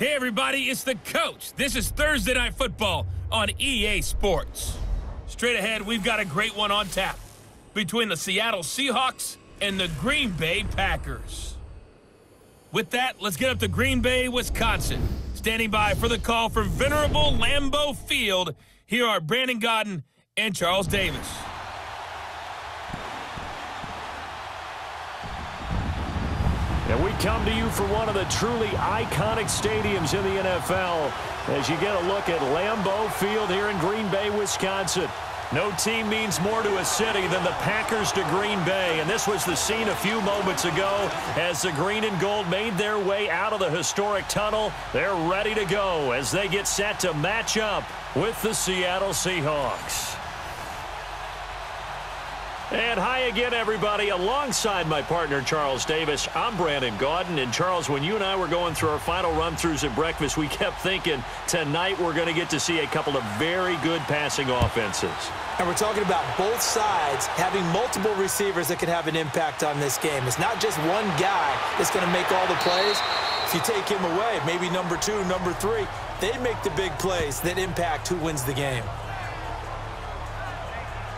Hey everybody, it's the coach. This is Thursday Night Football on EA Sports. Straight ahead, we've got a great one on tap between the Seattle Seahawks and the Green Bay Packers. With that, let's get up to Green Bay, Wisconsin. Standing by for the call from venerable Lambeau Field, here are Brandon Gaudin and Charles Davis. And we come to you from one of the truly iconic stadiums in the NFL as you get a look at Lambeau Field here in Green Bay, Wisconsin. No team means more to a city than the Packers to Green Bay, and this was the scene a few moments ago as the green and gold made their way out of the historic tunnel. They're ready to go as they get set to match up with the Seattle Seahawks. And hi again, everybody. Alongside my partner, Charles Davis, I'm Brandon Gaudin. And, Charles, when you and I were going through our final run-throughs at breakfast, we kept thinking tonight we're going to get to see a couple of very good passing offenses. And we're talking about both sides having multiple receivers that can have an impact on this game. It's not just one guy that's going to make all the plays. If you take him away, maybe number 2, number 3, they make the big plays that impact who wins the game.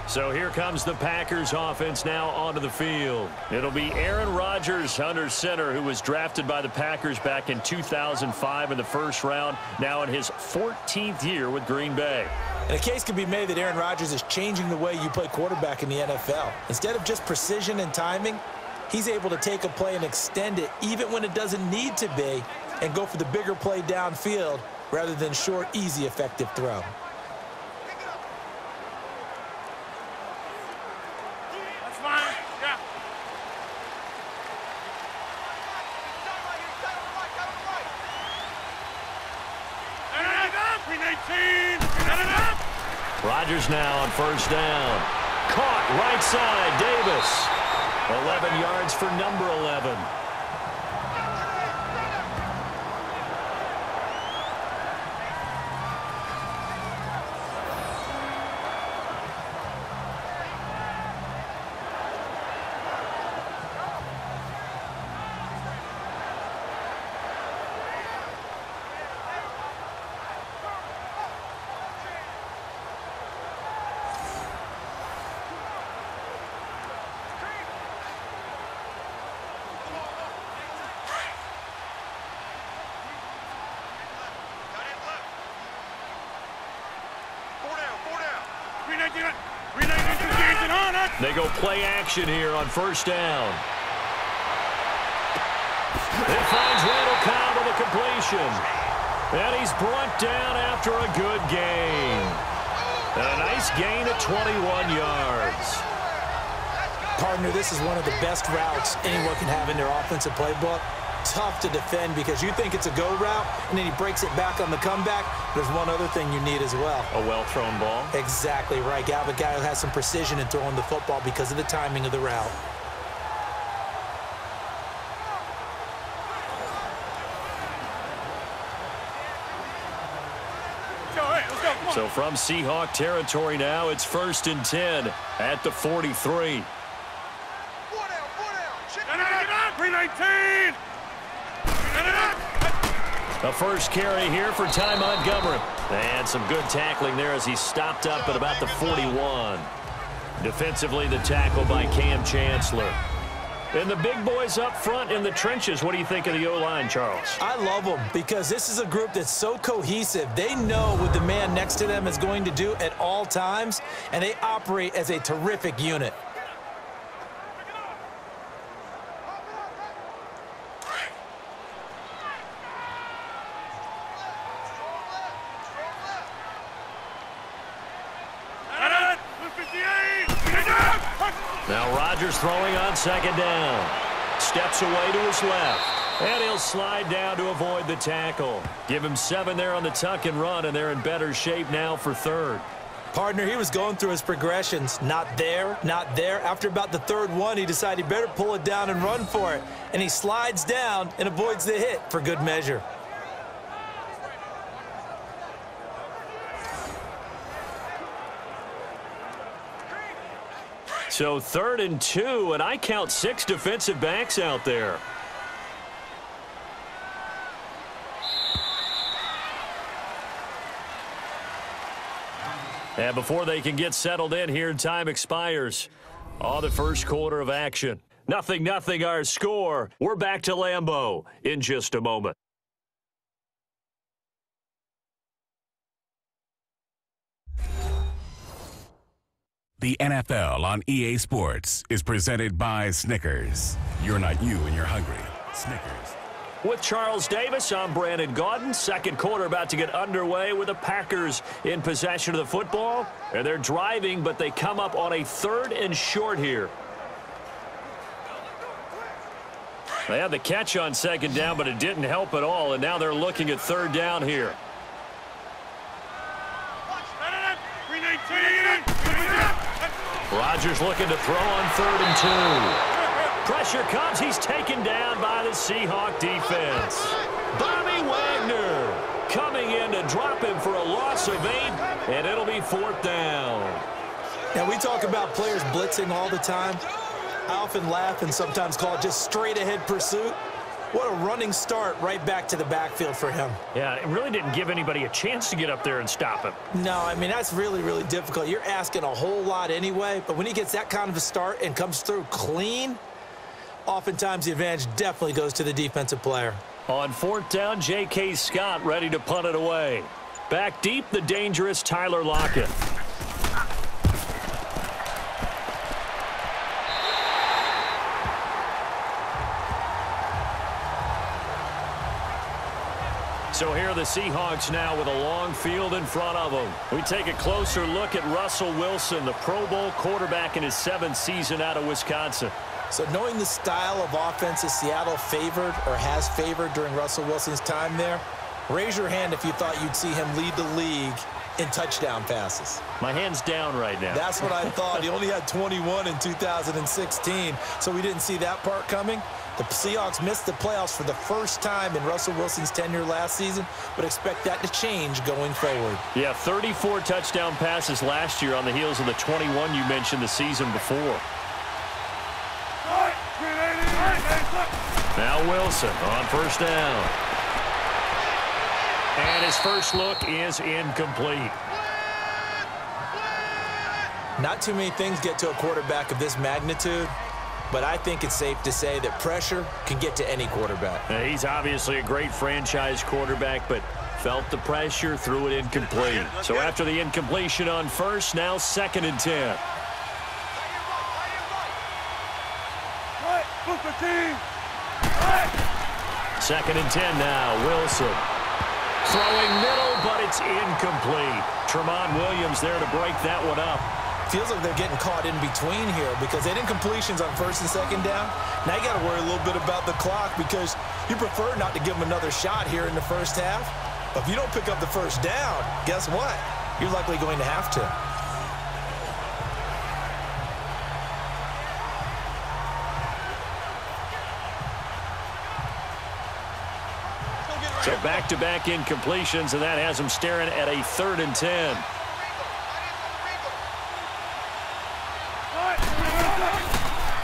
So here comes the Packers offense now onto the field. It'll be Aaron Rodgers under center, who was drafted by the Packers back in 2005 in the first round, now in his 14th year with Green Bay. And a case can be made that Aaron Rodgers is changing the way you play quarterback in the NFL. Instead of just precision and timing, he's able to take a play and extend it even when it doesn't need to be and go for the bigger play downfield rather than short, easy, effective throw. Rodgers now on first down. Caught right side, Davis. 11 yards for number 11. They go play action here on first down. It finds Randall Cobb with a completion. And he's brought down after a good gain. A nice gain at 21 yards. Partner, this is one of the best routes anyone can have in their offensive playbook. Tough to defend because you think it's a go route, and then he breaks it back on the comeback. There's one other thing you need as well. A well-thrown ball? Exactly right. You have a guy who has some precision in throwing the football because of the timing of the route. So from Seahawk territory now, it's 1st and 10 at the 43. 319! A first carry here for Ty Montgomery. And some good tackling there as he stopped up at about the 41. Defensively, the tackle by Cam Chancellor. And the big boys up front in the trenches. What do you think of the O-line, Charles? I love them because this is a group that's so cohesive. They know what the man next to them is going to do at all times, and they operate as a terrific unit. Now Rodgers throwing on second down. Steps away to his left. And he'll slide down to avoid the tackle. Give him 7 there on the tuck and run, and they're in better shape now for third. Partner, he was going through his progressions. Not there, not there. After about the third one, he decided he better pull it down and run for it. And he slides down and avoids the hit for good measure. So 3rd and 2, and I count 6 defensive backs out there. And before they can get settled in here, time expires on the first quarter of action. 0-0 our score. We're back to Lambeau in just a moment. The NFL on EA Sports is presented by Snickers. You're not you when you're hungry. Snickers. With Charles Davis, I'm Brandon Gaudin. Second quarter about to get underway with the Packers in possession of the football. And they're driving, but they come up on a 3rd and short here. They had the catch on 2nd down, but it didn't help at all. And now they're looking at 3rd down here. Rodgers looking to throw on 3rd and 2. Pressure comes. He's taken down by the Seahawks defense. Bobby Wagner coming in to drop him for a loss of 8, and it'll be 4th down. Now, we talk about players blitzing all the time. I often laugh and sometimes call it just straight-ahead pursuit. What a running start right back to the backfield for him. Yeah, it really didn't give anybody a chance to get up there and stop him. No, I mean, that's really, really difficult. You're asking a whole lot anyway, but when he gets that kind of a start and comes through clean, oftentimes the advantage definitely goes to the defensive player. On 4th down, J.K. Scott ready to punt it away. Back deep, the dangerous Tyler Lockett. So here are the Seahawks now with a long field in front of them. We take a closer look at Russell Wilson, the Pro Bowl quarterback in his 7th season out of Wisconsin. So knowing the style of offenses Seattle favored or has favored during Russell Wilson's time there, raise your hand if you thought you'd see him lead the league in touchdown passes. My hand's down right now. That's what I thought. He only had 21 in 2016, so we didn't see that part coming. The Seahawks missed the playoffs for the first time in Russell Wilson's tenure last season, but expect that to change going forward. Yeah, 34 touchdown passes last year on the heels of the 21 you mentioned the season before. Now Wilson on 1st down. And his first look is incomplete. Not too many things get to a quarterback of this magnitude, but I think it's safe to say that pressure can get to any quarterback. He's obviously a great franchise quarterback, but felt the pressure, threw it incomplete. So after the incompletion on 1st, now 2nd and 10. Second and 10 now, Wilson. Throwing middle, but it's incomplete. Tramon Williams there to break that one up. Feels like they're getting caught in between here because they had incompletions on 1st and 2nd down. Now you got to worry a little bit about the clock because you prefer not to give them another shot here in the 1st half. But if you don't pick up the 1st down, guess what? You're likely going to have to. So back-to-back incompletions, and that has them staring at a 3rd and 10.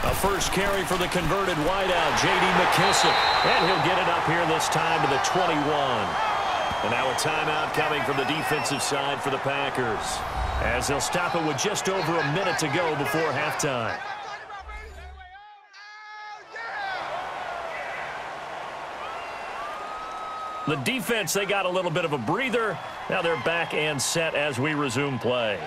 A first carry for the converted wideout, J.D. McKissick. And he'll get it up here this time to the 21. And now a timeout coming from the defensive side for the Packers, as they'll stop it with just over a minute to go before halftime. The defense, they got a little bit of a breather. Now they're back and set as we resume play.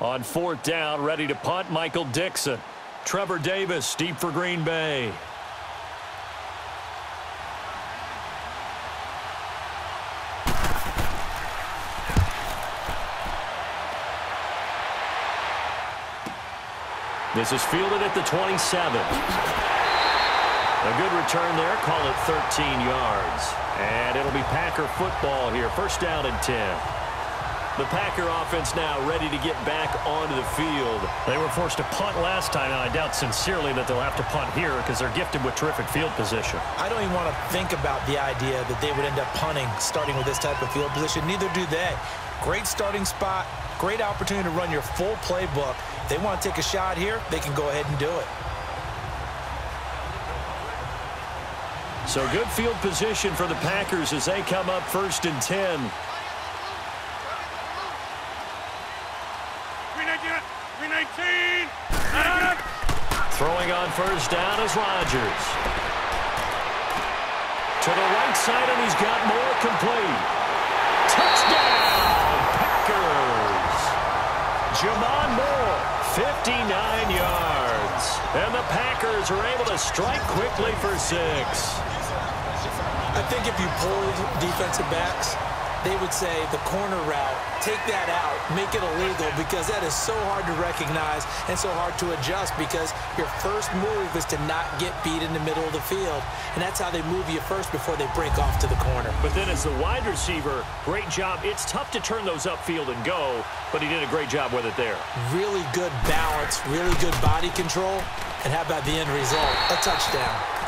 On 4th down, ready to punt, Michael Dixon. Trevor Davis, deep for Green Bay. This is fielded at the 27. A good return there, call it 13 yards. And it'll be Packer football here, 1st down and 10. The Packer offense now ready to get back onto the field. They were forced to punt last time, and I doubt sincerely that they'll have to punt here because they're gifted with terrific field position. I don't even want to think about the idea that they would end up punting starting with this type of field position. Neither do they. Great starting spot, great opportunity to run your full playbook. If they want to take a shot here, they can go ahead and do it. So good field position for the Packers as they come up 1st and 10. Throwing on 1st down is Rodgers. To the right side, and he's got more complete. Touchdown, Packers. Jamon Moore, 59 yards. And the Packers are able to strike quickly for 6. I think if you pulled defensive backs, they would say the corner route, take that out, make it illegal, because that is so hard to recognize and so hard to adjust, because your first move is to not get beat in the middle of the field. And that's how they move you first before they break off to the corner. But then as the wide receiver, great job. It's tough to turn those upfield and go, but he did a great job with it there. Really good balance, really good body control. And how about the end result? A touchdown.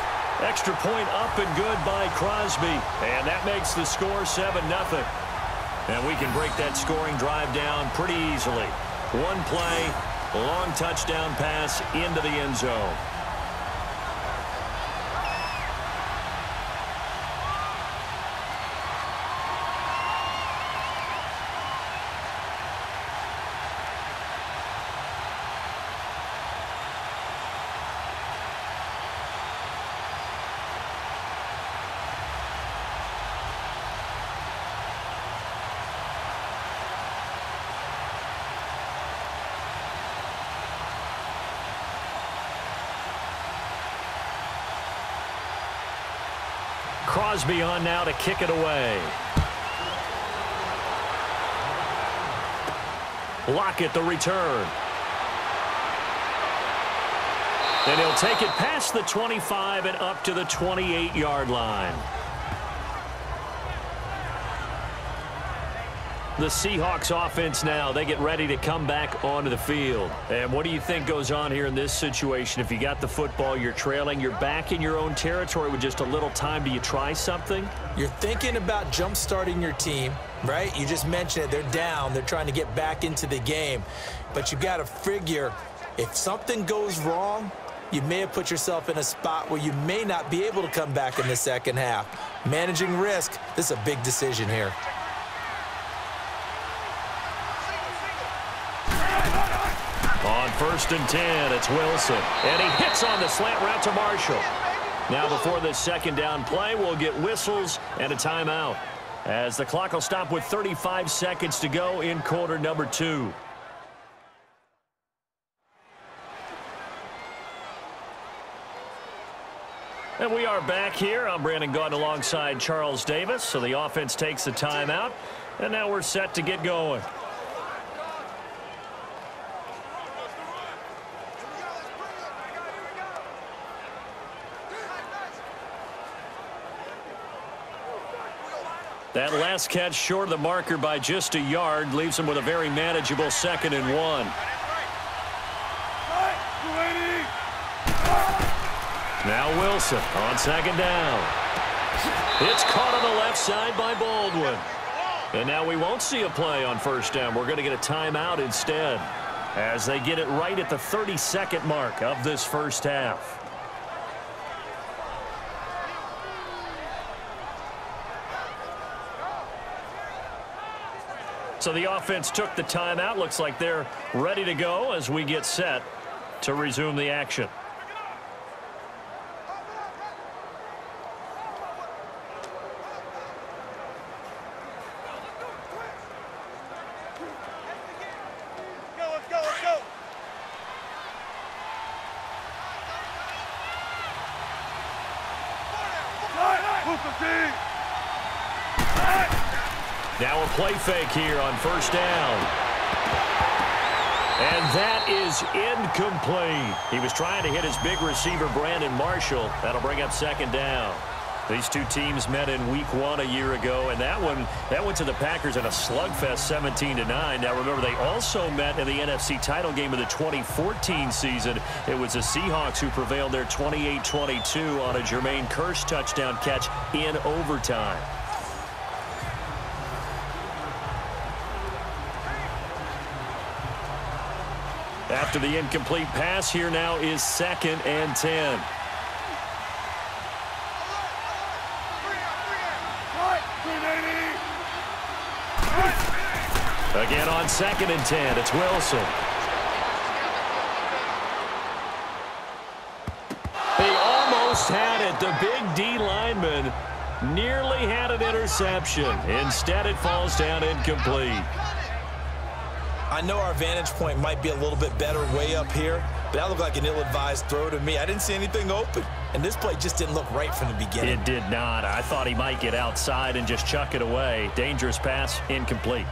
Extra point up and good by Crosby. And that makes the score 7-0. And we can break that scoring drive down pretty easily. One play, long touchdown pass into the end zone. Crosby on now to kick it away. Lockett the return. And he'll take it past the 25 and up to the 28-yard line. The Seahawks offense now, they get ready to come back onto the field. And what do you think goes on here in this situation? If you got the football, you're trailing, you're back in your own territory with just a little time. Do you try something? You're thinking about jump-starting your team, right? You just mentioned it. They're down. They're trying to get back into the game. But you got to figure, if something goes wrong, you may have put yourself in a spot where you may not be able to come back in the second half. Managing risk, this is a big decision here. On 1st and 10, it's Wilson. And he hits on the slant route to Marshall. Now before this second down play, we'll get whistles and a timeout, as the clock will stop with 35 seconds to go in quarter number 2. And we are back here. I'm Brandon Gaudin alongside Charles Davis. So the offense takes the timeout, and now we're set to get going. That last catch short of the marker by just a yard leaves him with a very manageable 2nd and 1. Now Wilson on 2nd down. It's caught on the left side by Baldwin. And now we won't see a play on 1st down. We're going to get a timeout instead, as they get it right at the 30-second mark of this first half. So the offense took the timeout. Looks like they're ready to go as we get set to resume the action. Now a play fake here on 1st down. And that is incomplete. He was trying to hit his big receiver, Brandon Marshall. That'll bring up 2nd down. These two teams met in Week 1 a year ago, and that went to the Packers in a slugfest 17-9. Now, remember, they also met in the NFC title game of the 2014 season. It was the Seahawks who prevailed there 28-22 on a Jermaine Kearse touchdown catch in overtime. After the incomplete pass, here now is 2nd and 10. Again on 2nd and 10, it's Wilson. They almost had it. The big D lineman nearly had an interception. Instead, it falls down incomplete. I know our vantage point might be a little bit better way up here, but that looked like an ill-advised throw to me. I didn't see anything open, and this play just didn't look right from the beginning. It did not. I thought he might get outside and just chuck it away. Dangerous pass, incomplete.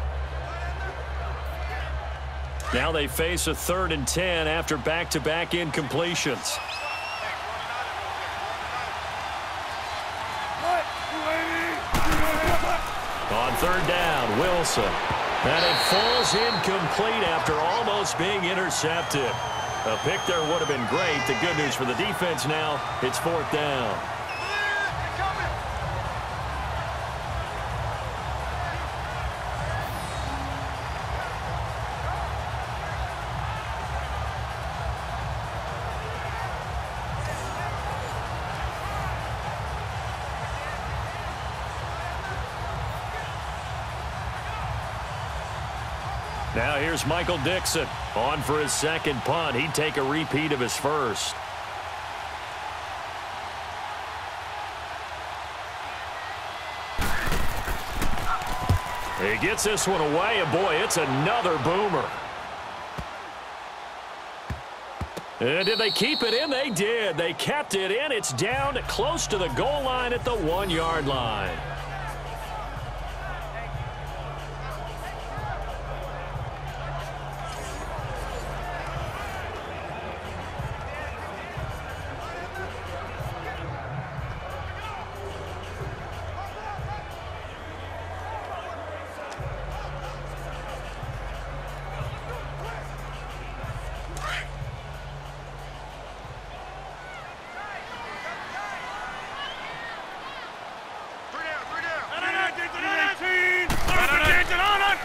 Now they face a 3rd and 10 after back-to-back incompletions. On 3rd down, Wilson. And it falls incomplete after almost being intercepted. A pick there would have been great. The good news for the defense now, it's 4th down. Now here's Michael Dixon on for his 2nd punt. He'd take a repeat of his first. He gets this one away, and boy, it's another boomer. And did they keep it in? They did. They kept it in. It's down close to the goal line at the 1-yard line.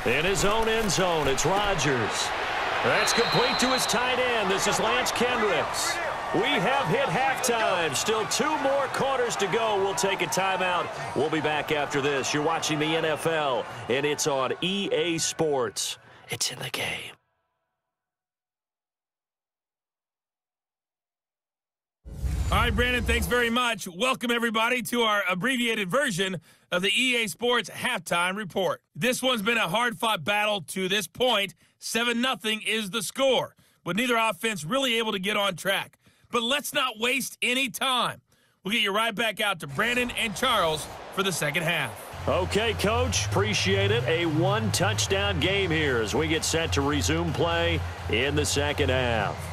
In his own end zone, it's Rodgers. That's complete to his tight end. This is Lance Kendricks. We have hit halftime. Still 2 more quarters to go. We'll take a timeout. We'll be back after this. You're watching the NFL, and it's on EA Sports. It's in the game. All right, Brandon, thanks very much. Welcome, everybody, to our abbreviated version of the EA Sports Halftime Report. This one's been a hard-fought battle to this point. 7-0 is the score, with neither offense really able to get on track. But let's not waste any time. We'll get you right back out to Brandon and Charles for the second half. Okay, Coach, appreciate it. A 1-touchdown game here as we get set to resume play in the second half.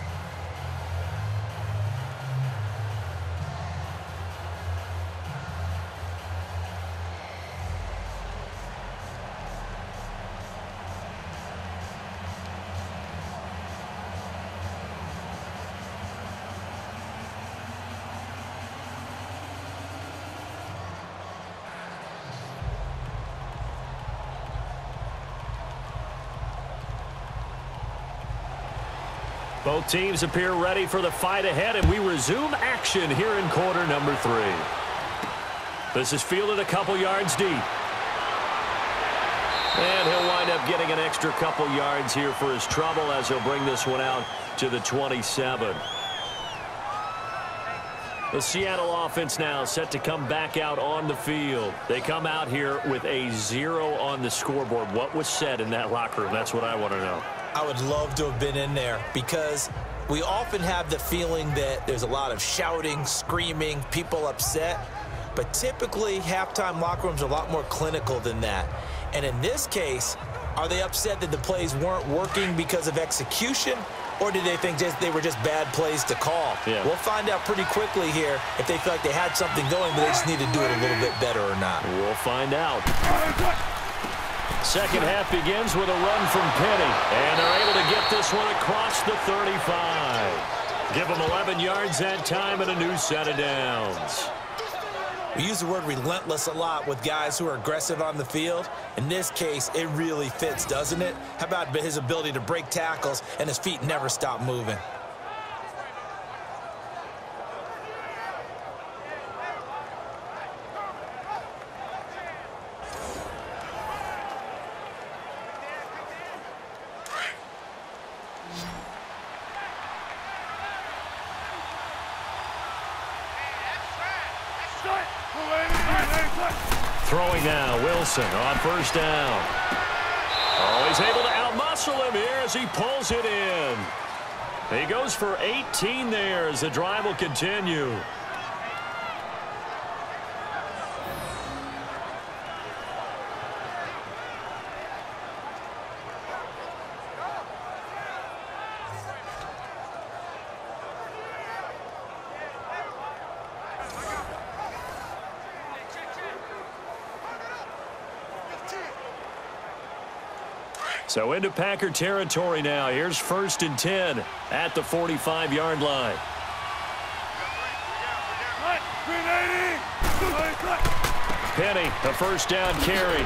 Both teams appear ready for the fight ahead, and we resume action here in quarter number 3. This is fielded a couple yards deep. And he'll wind up getting an extra couple yards here for his trouble as he'll bring this one out to the 27. The Seattle offense now set to come back out on the field. They come out here with a 0 on the scoreboard. What was said in that locker room? That's what I want to know. I would love to have been in there because we often have the feeling that there's a lot of shouting, screaming, people upset. But typically, halftime locker rooms are a lot more clinical than that. And in this case, are they upset that the plays weren't working because of execution? Or did they think they were just bad plays to call? Yeah. We'll find out pretty quickly here if they feel like they had something going, but they just need to do it a little bit better or not. We'll find out. Second half begins with a run from Penny, and they're able to get this one across the 35. Give them 11 yards that time and a new set of downs. We use the word relentless a lot with guys who are aggressive on the field. In this case, it really fits, doesn't it? How about his ability to break tackles and his feet never stop moving? Throwing now, Wilson on first down. Oh, he's able to outmuscle him here as he pulls it in. He goes for 18 there as the drive will continue. So into Packer territory now. Here's 1st and 10 at the 45-yard line. Penny, the first down carry.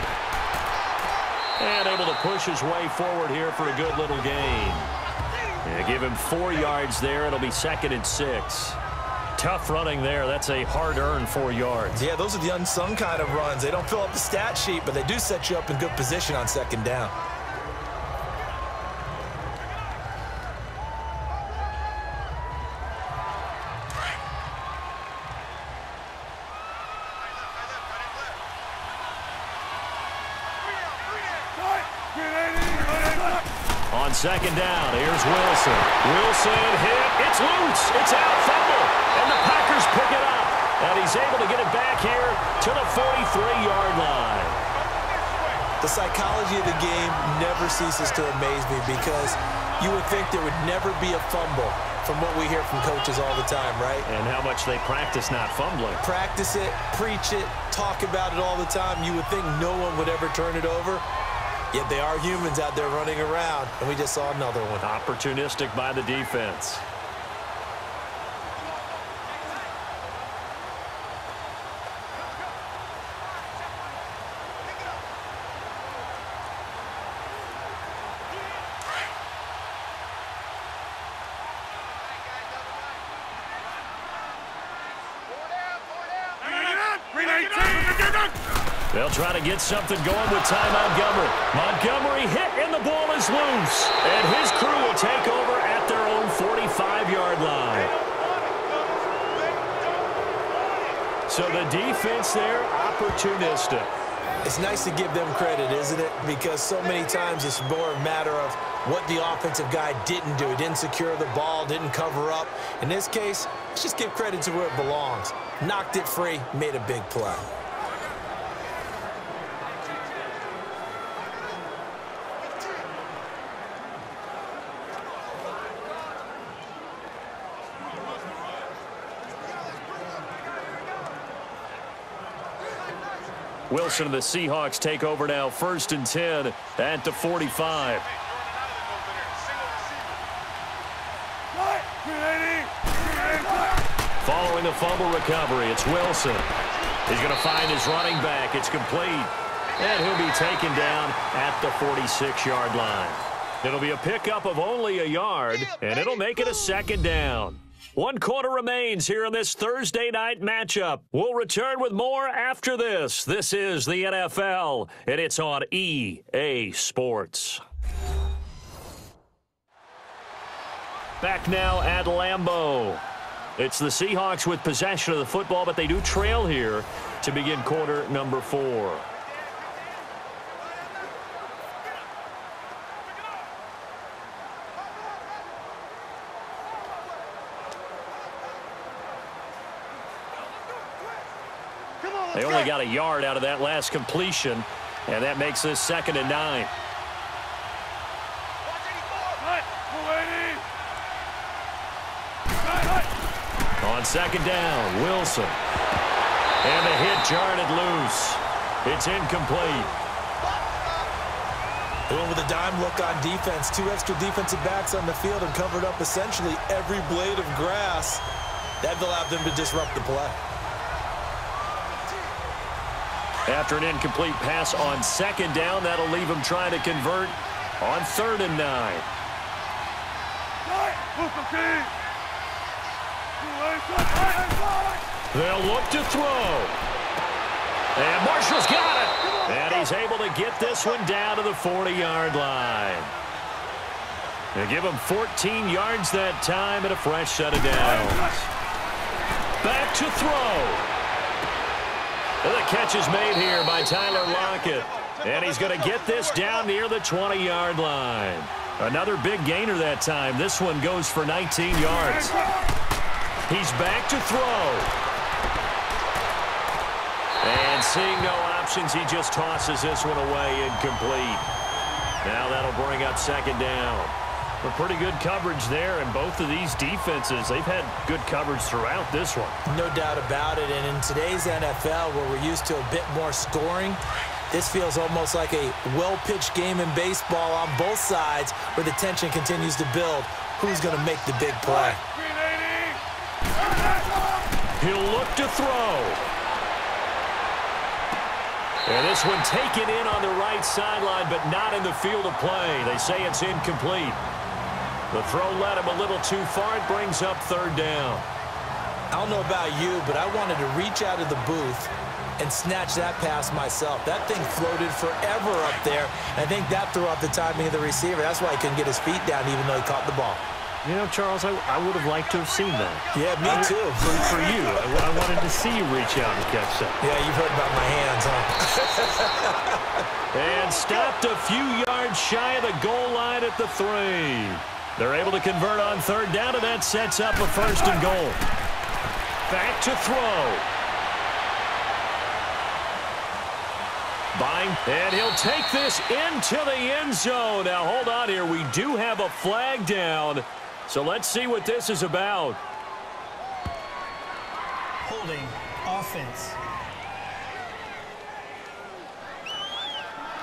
And able to push his way forward here for a good little gain. Yeah, give him 4 yards there. It'll be 2nd and 6. Tough running there. That's a hard-earned 4 yards. Yeah, those are the unsung kind of runs. They don't fill up the stat sheet, but they do set you up in good position on 2nd down. On 2nd down, here's Wilson. Wilson hit. It's loose. It's out. Fumble. And the Packers pick it up. And he's able to get it back here to the 43-yard line. The psychology of the game never ceases to amaze me because you would think there would never be a fumble from what we hear from coaches all the time, right? And how much they practice not fumbling. Practice it, preach it, talk about it all the time. You would think no one would ever turn it over. Yet they are humans out there running around, and we just saw another one. Opportunistic by the defense. They'll try to get something going with Ty Montgomery. Montgomery hit, and the ball is loose. And his crew will take over at their own 45-yard line. So the defense there, opportunistic. It's nice to give them credit, isn't it? Because so many times it's more a matter of what the offensive guy didn't do. He didn't secure the ball, didn't cover up. In this case, let's just give credit to where it belongs. Knocked it free, made a big play. Wilson and the Seahawks take over now, 1st and 10 at the 45. Following the fumble recovery, it's Wilson. He's going to find his running back. It's complete. And he'll be taken down at the 46-yard line. It'll be a pickup of only a yard, and it'll make it a 2nd down. 1 quarter remains here in this Thursday night matchup. We'll return with more after this. This is the NFL, and it's on EA Sports. Back now at Lambeau. It's the Seahawks with possession of the football, but they do trail here to begin quarter number 4. They only got a yard out of that last completion, and that makes this 2nd and 9. On second down, Wilson. And the hit jarred it loose. It's incomplete. They went with a dime look on defense. 2 extra defensive backs on the field and covered up essentially every blade of grass. That allowed them to disrupt the play. After an incomplete pass on second down, that'll leave them trying to convert on 3rd and 9. They'll look to throw. And Marshall's got it. And he's able to get this one down to the 40-yard line. They give him 14 yards that time and a fresh set of downs. Back to throw. The catch is made here by Tyler Lockett. And he's going to get this down near the 20-yard line. Another big gainer that time. This one goes for 19 yards. He's back to throw. And seeing no options, he just tosses this one away incomplete. Now that'll bring up second down. A pretty good coverage there, and both of these defenses, they've had good coverage throughout this one. No doubt about it, and in today's NFL, where we're used to a bit more scoring, this feels almost like a well-pitched game in baseball on both sides where the tension continues to build. Who's going to make the big play? He'll look to throw. And this one taken in on the right sideline, but not in the field of play. They say it's incomplete. The throw led him a little too far. It brings up 3rd down. I don't know about you, but I wanted to reach out of the booth and snatch that pass myself. That thing floated forever up there. I think that threw off the timing of the receiver. That's why he couldn't get his feet down even though he caught the ball. You know, Charles, I would have liked to have seen that. Yeah, me too. For you, I wanted to see you reach out and catch that. Yeah, you've heard about my hands, huh? And stopped a few yards shy of the goal line at the 3. They're able to convert on 3rd down, and that sets up a 1st and goal. Back to throw. And he'll take this into the end zone. Now, hold on here. We do have a flag down. So let's see what this is about. Holding offense.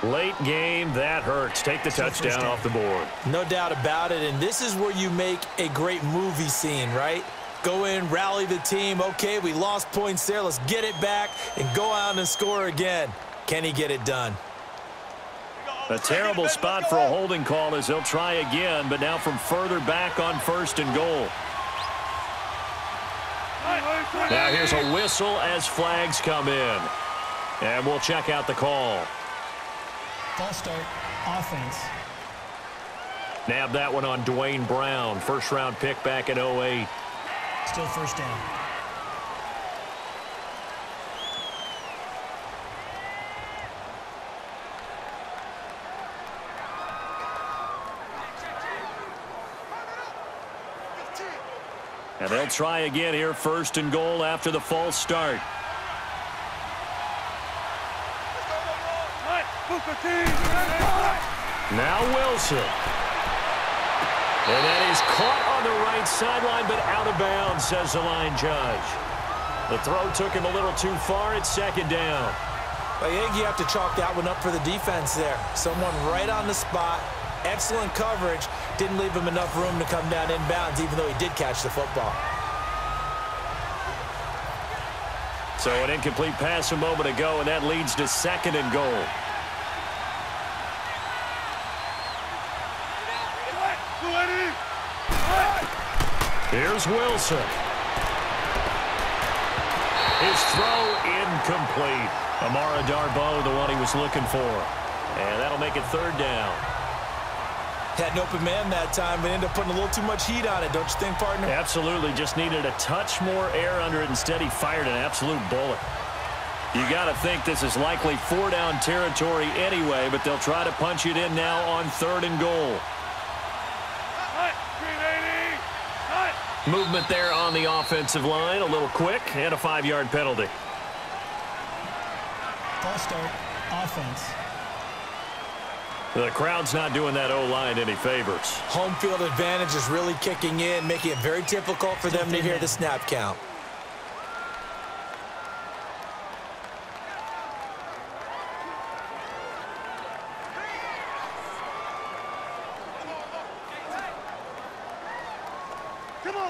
Late game, that hurts. Take the touchdown off the board. No doubt about it, and this is where you make a great movie scene, right? Go in, rally the team. Okay, we lost points there. Let's get it back and go out and score again. Can he get it done? A terrible spot for a holding call as they'll try again, but now from further back on 1st and goal. Now here's a whistle as flags come in. And we'll check out the call. False start, offense. Nabbed that one on Dwayne Brown, 1st-round pick back in 2008. Still 1st down. And they'll try again here, 1st and goal after the false start. Now Wilson. And then he's caught on the right sideline, but out of bounds, says the line judge. The throw took him a little too far. It's 2nd down. I think you have to chalk that one up for the defense there. Someone right on the spot. Excellent coverage. Didn't leave him enough room to come down inbounds, even though he did catch the football. So an incomplete pass a moment ago, and that leads to 2nd and goal. Here's Wilson. His throw incomplete. Amara Darboh, the one he was looking for. And that'll make it 3rd down. Had an open man that time, but ended up putting a little too much heat on it, don't you think, partner? Absolutely. Just needed a touch more air under it. Instead, he fired an absolute bullet. You got to think this is likely 4-down territory anyway, but they'll try to punch it in now on 3rd and goal. Movement there on the offensive line, a little quick, and a 5-yard penalty. False start, offense. The crowd's not doing that O-line any favors. Home field advantage is really kicking in, making it very difficult for them to hear the snap count.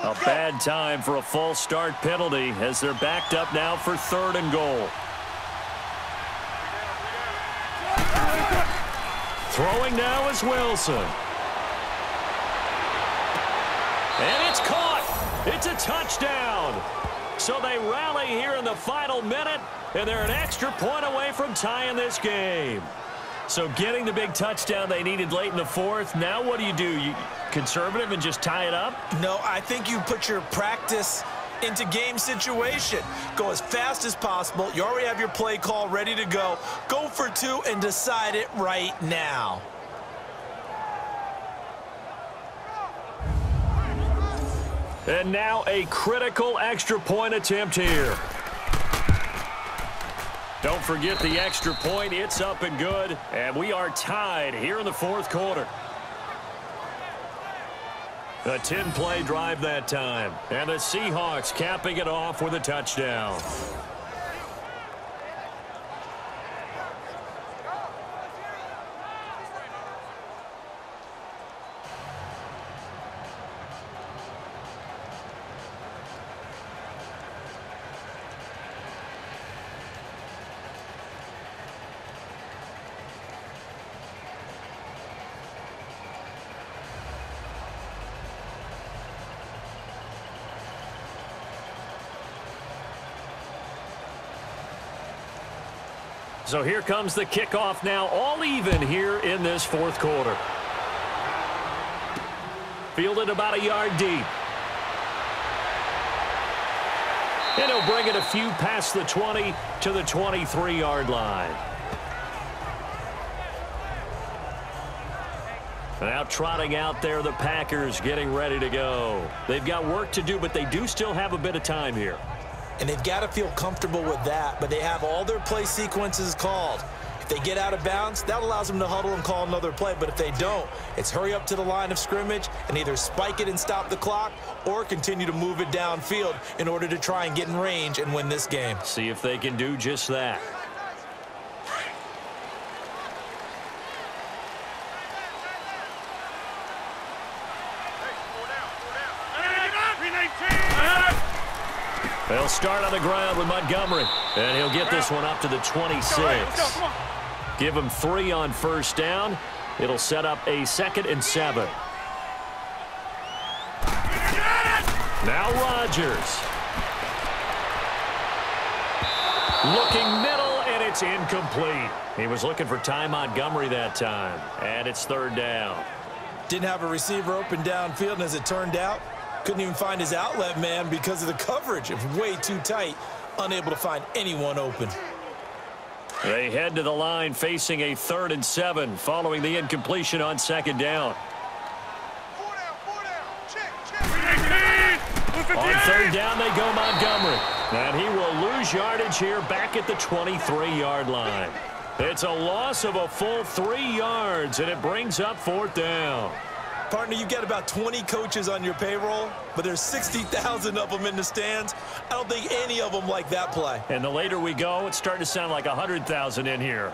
A bad time for a false start penalty as they're backed up now for 3rd and goal. Throwing now is Wilson. And it's caught. It's a touchdown. So they rally here in the final minute, and they're an extra point away from tying this game. So getting the big touchdown they needed late in the 4th. Now what do? You conservative and just tie it up? No, I think you put your practice into game situation. Go as fast as possible. You already have your play call ready to go. Go for 2 and decide it right now. And now a critical extra point attempt here. Don't forget the extra point. It's up and good. And we are tied here in the 4th quarter. A 10-play drive that time. And the Seahawks capping it off with a touchdown. So here comes the kickoff now, all even here in this 4th quarter. Fielded about a yard deep. And he'll bring it a few past the 20 to the 23-yard line. Now trotting out there, the Packers getting ready to go. They've got work to do, but they do still have a bit of time here. And they've got to feel comfortable with that, but they have all their play sequences called. If they get out of bounds, that allows them to huddle and call another play. But if they don't, it's hurry up to the line of scrimmage and either spike it and stop the clock or continue to move it downfield in order to try and get in range and win this game. See if they can do just that. They'll start on the ground with Montgomery, and he'll get this one up to the 26. Give him 3 on 1st down. It'll set up a 2nd and 7. Now Rodgers. Looking middle, and it's incomplete. He was looking for Ty Montgomery that time, and it's 3rd down. Didn't have a receiver open downfield, and as it turned out, couldn't even find his outlet man because of the coverage. It was way too tight, unable to find anyone open. They head to the line facing a 3rd and 7 following the incompletion on 2nd down. On 3rd down, they go Montgomery. And he will lose yardage here back at the 23-yard line. It's a loss of a full 3 yards, and it brings up 4th down. Partner, you get about 20 coaches on your payroll, but there's 60,000 of them in the stands. I don't think any of them like that play. And the later we go, it's starting to sound like 100,000 in here.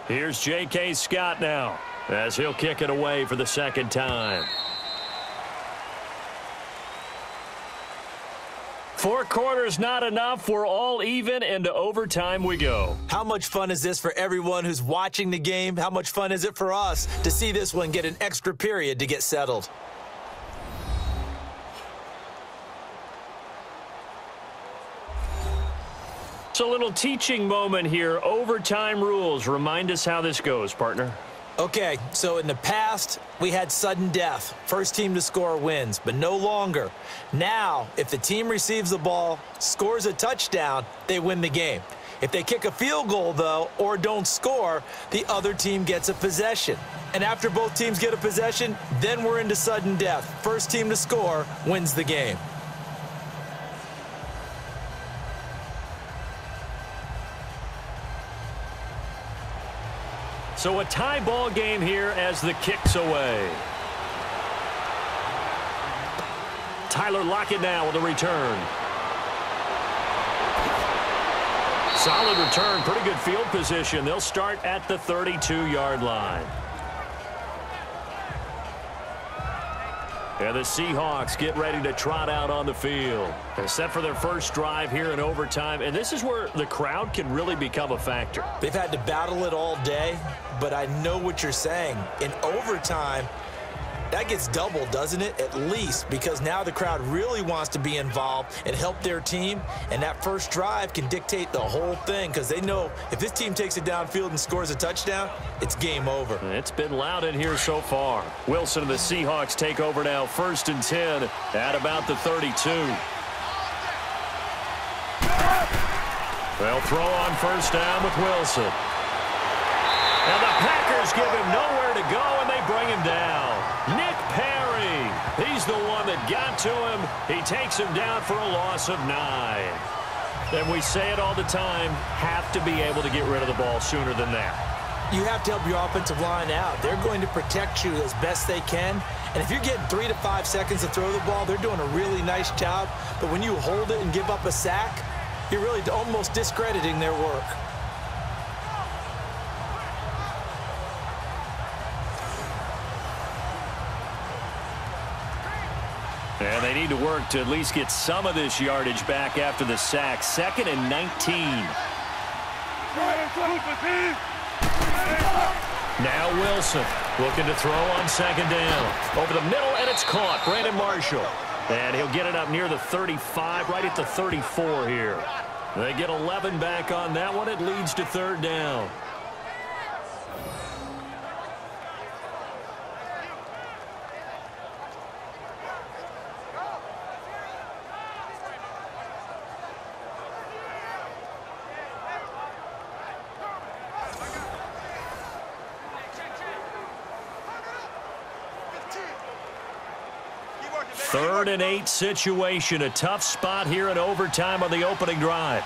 Here's J.K. Scott now, as he'll kick it away for the 2nd time. 4 quarters not enough. We're all even, and to overtime we go. How much fun is this for everyone who's watching the game? How much fun is it for us to see this one get an extra period to get settled? It's a little teaching moment here. Overtime rules. Remind us how this goes, partner. Okay, so in the past, we had sudden death. First team to score wins, but no longer. Now, if the team receives the ball, scores a touchdown, they win the game. If they kick a field goal, though, or don't score, the other team gets a possession. And after both teams get a possession, then we're into sudden death. First team to score wins the game. So a tie ball game here as the kick's away. Tyler Lockett now with a return. Solid return, pretty good field position. They'll start at the 32-yard line. And the Seahawks get ready to trot out on the field. They're set for their first drive here in overtime, and this is where the crowd can really become a factor. They've had to battle it all day, but I know what you're saying. In overtime, that gets doubled, doesn't it? At least, because now the crowd really wants to be involved and help their team, and that first drive can dictate the whole thing because they know if this team takes it downfield and scores a touchdown, it's game over. It's been loud in here so far. Wilson and the Seahawks take over now, 1st and 10 at about the 32. They'll throw on 1st down with Wilson. And the Packers give him nowhere to go, and they bring him down. Nick Perry, he's the one that got to him. He takes him down for a loss of 9. And we say it all the time, have to be able to get rid of the ball sooner than that. You have to help your offensive line out. They're going to protect you as best they can. And if you're getting 3 to 5 seconds to throw the ball, they're doing a really nice job. But when you hold it and give up a sack, you're really almost discrediting their work. And they need to work to at least get some of this yardage back after the sack. 2nd and 19. Now Wilson looking to throw on 2nd down. Over the middle, and it's caught. Brandon Marshall. And he'll get it up near the 35, right at the 34 here. They get 11 back on that one. It leads to 3rd down. Third and 8 situation. A tough spot here in overtime on the opening drive.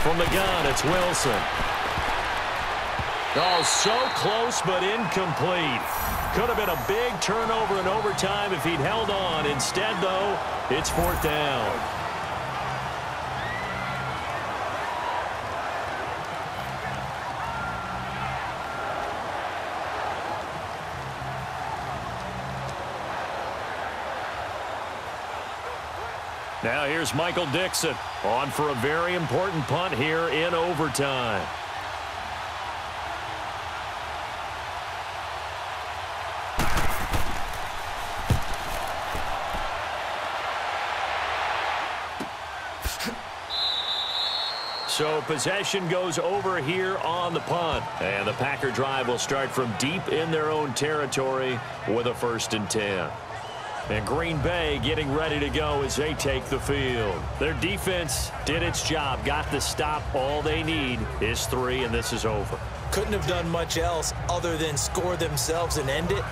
From the gun, it's Wilson. Oh, so close but incomplete. Could have been a big turnover in overtime if he'd held on. Instead, though, it's 4th down. Now here's Michael Dixon on for a very important punt here in overtime. So possession goes over here on the punt. And the Packer drive will start from deep in their own territory with a 1st and 10. And Green Bay getting ready to go as they take the field. Their defense did its job, got the stop. All they need is 3, and this is over. Couldn't have done much else other than score themselves and end it.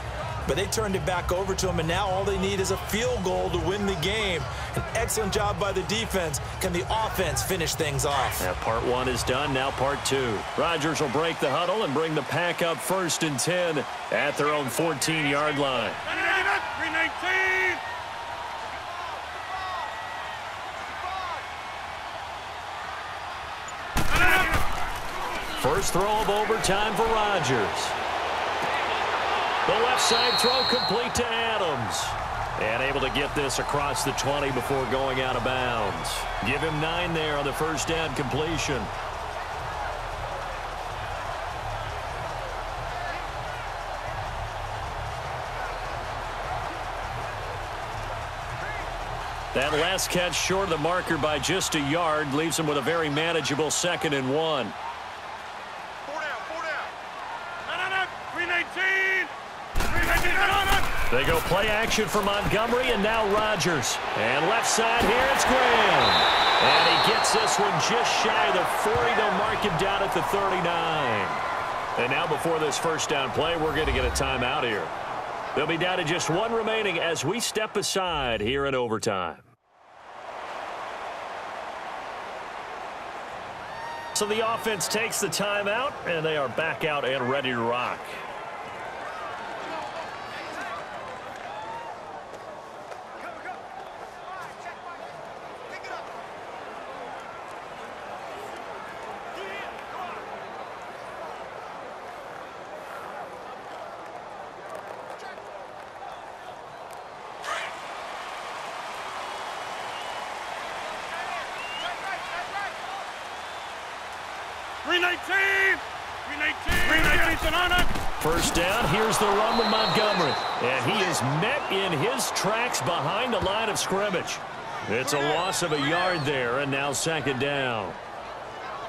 But they turned it back over to them, and now all they need is a field goal to win the game. An excellent job by the defense. Can the offense finish things off? That part 1 is done. Now part 2. Rodgers will break the huddle and bring the Pack up 1st and 10 at their own 14-yard line. 319. First throw of overtime for Rodgers. The left side throw complete to Adams. And able to get this across the 20 before going out of bounds. Give him 9 there on the 1st down completion. That last catch short of the marker by just a yard leaves him with a very manageable 2nd and 1. 4 down. No. 319. 319. They go play action for Montgomery, and now Rodgers. And left side here, it's Graham. And he gets this one just shy of the 40. They'll mark him down at the 39. And now before this 1st down play, we're going to get a timeout here. They'll be down to just 1 remaining as we step aside here in overtime. So the offense takes the timeout, and they are back out and ready to rock. First down, here's the run with Montgomery. And he is met in his tracks behind the line of scrimmage. It's a loss of a yard there, and now second down.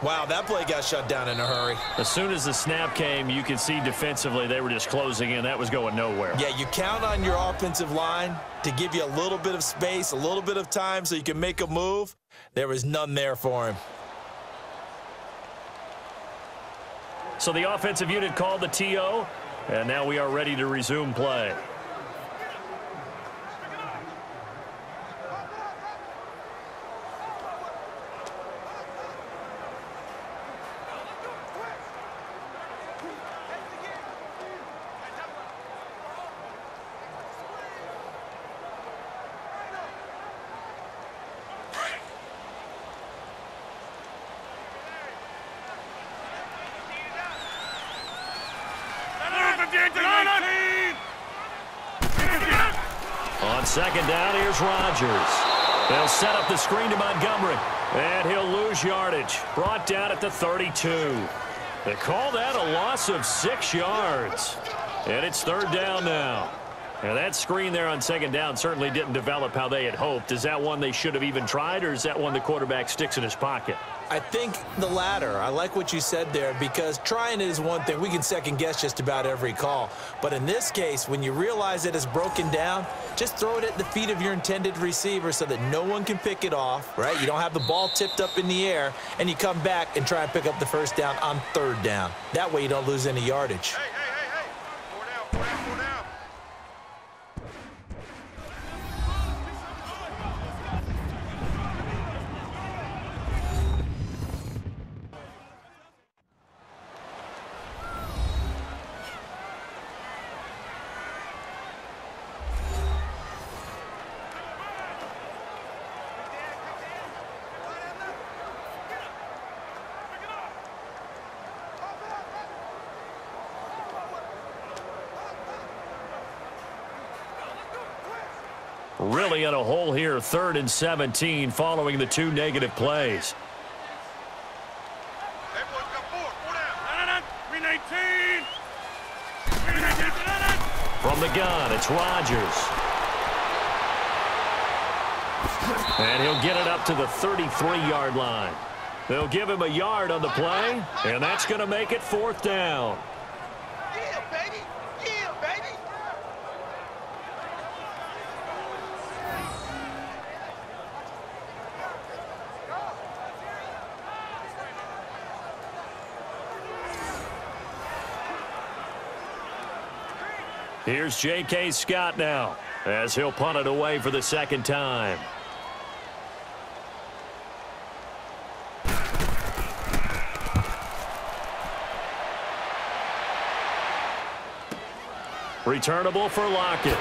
Wow, that play got shut down in a hurry. As soon as the snap came, you could see defensively they were just closing in. That was going nowhere. Yeah, you count on your offensive line to give you a little bit of space, a little bit of time so you can make a move. There was none there for him. So the offensive unit called the TO, and now we are ready to resume play. On second down, here's Rodgers. They'll set up the screen to Montgomery, and he'll lose yardage. Brought down at the 32. They call that a loss of 6 yards. And it's third down now. And that screen there on second down certainly didn't develop how they had hoped. Is that one they should have even tried, or is that one the quarterback sticks in his pocket? I think the latter. I like what you said there, because trying it is one thing. We can second guess just about every call. But in this case, when you realize it is broken down, just throw it at the feet of your intended receiver so that no one can pick it off, right? You don't have the ball tipped up in the air, and you come back and try and pick up the first down on third down. That way you don't lose any yardage. Hey. 4 down. Really in a hole here, 3rd and 17, following the 2 negative plays. Hey, boys, got 4 down. 319. From the gun, it's Rodgers. And he'll get it up to the 33-yard line. They'll give him a yard on the play, and that's going to make it 4th down. Yeah, baby. Here's J.K. Scott now, as he'll punt it away for the second time. Returnable for Lockett.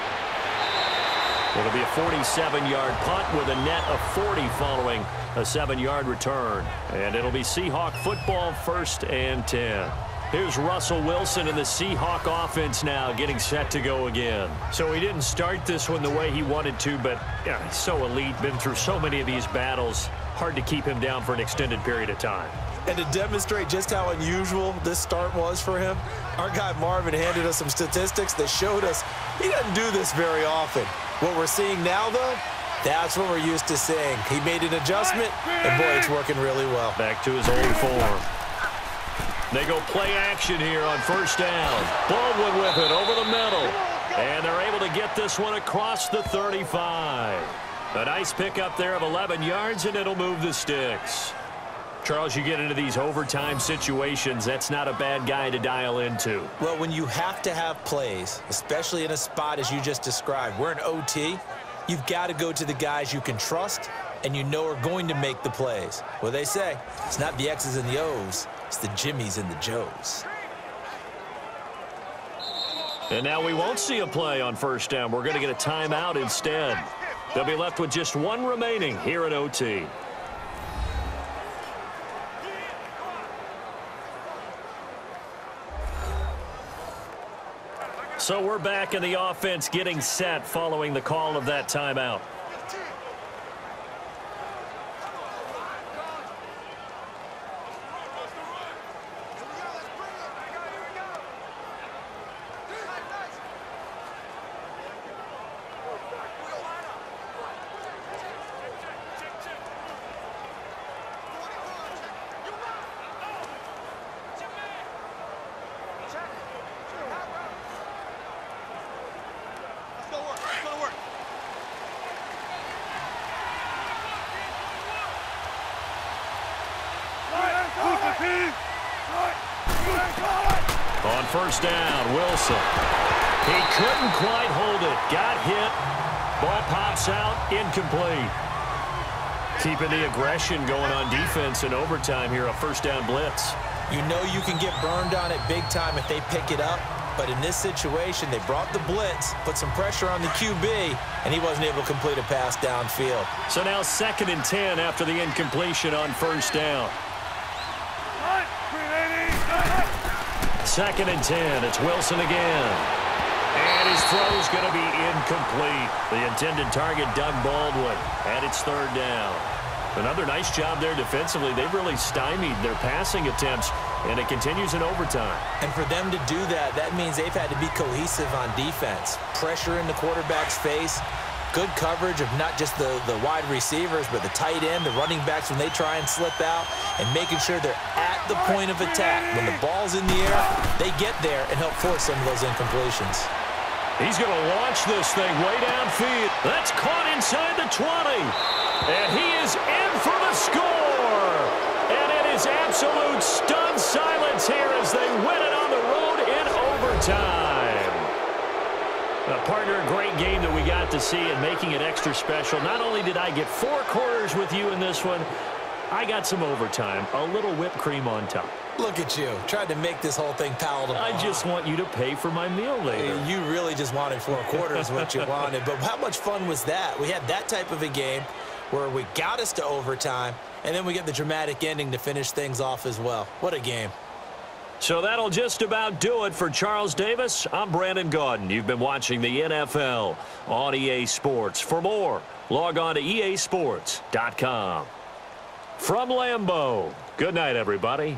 It'll be a 47-yard punt with a net of 40 following a 7-yard return. And it'll be Seahawk football, 1st and 10. Here's Russell Wilson in the Seahawk offense now, getting set to go again. So he didn't start this one the way he wanted to, but yeah, he's so elite, been through so many of these battles. Hard to keep him down for an extended period of time. And to demonstrate just how unusual this start was for him, our guy Marvin handed us some statistics that showed us he doesn't do this very often. What we're seeing now, though, that's what we're used to seeing. He made an adjustment, and boy, it's working really well. Back to his old form. They go play action here on 1st down. Baldwin with it over the middle. And they're able to get this one across the 35. A nice pickup there of 11 yards, and it'll move the sticks. Charles, you get into these overtime situations, that's not a bad guy to dial into. Well, when you have to have plays, especially in a spot as you just described, we're in OT, you've got to go to the guys you can trust and you know are going to make the plays. Well, they say it's not the X's and the O's, it's the Jimmies and the Joes. And now we won't see a play on 1st down. We're going to get a timeout instead. They'll be left with just 1 remaining here in OT. So we're back in the offense getting set following the call of that timeout. first down. Wilson. He couldn't quite hold it. Got hit. Ball pops out. Incomplete. Keeping the aggression going on defense in overtime here. A first down blitz. You know you can get burned on it big time if they pick it up. But in this situation, they brought the blitz, put some pressure on the QB, and he wasn't able to complete a pass downfield. So now 2nd and 10 after the incompletion on first down. 2nd and 10. It's Wilson again. And his throw's going to be incomplete. The intended target, Doug Baldwin, and it's 3rd down. Another nice job there defensively. They've really stymied their passing attempts, and it continues in overtime. And for them to do that, that means they've had to be cohesive on defense. Pressure in the quarterback's face, good coverage of not just the wide receivers, but the tight end, the running backs when they try and slip out, and making sure they're at the point of attack. When the ball's in the air, they get there and help force some of those incompletions. He's going to launch this thing way downfield. That's caught inside the 20. And he is in for the score. And it is absolute stunned silence here as they win it on the road in overtime. Partner, a great game that we got to see and making it extra special. Not only did I get 4 quarters with you in this one, I got some overtime, a little whipped cream on top. Look at you, tried to make this whole thing palatable. I just want you to pay for my meal later. You really just wanted 4 quarters what you wanted. But how much fun was that? We had that type of a game where we got us to overtime, and then we get the dramatic ending to finish things off as well. What a game. So that'll just about do it for Charles Davis. I'm Brandon Gaudin. You've been watching the NFL on EA Sports. For more, log on to easports.com. From Lambeau, good night, everybody.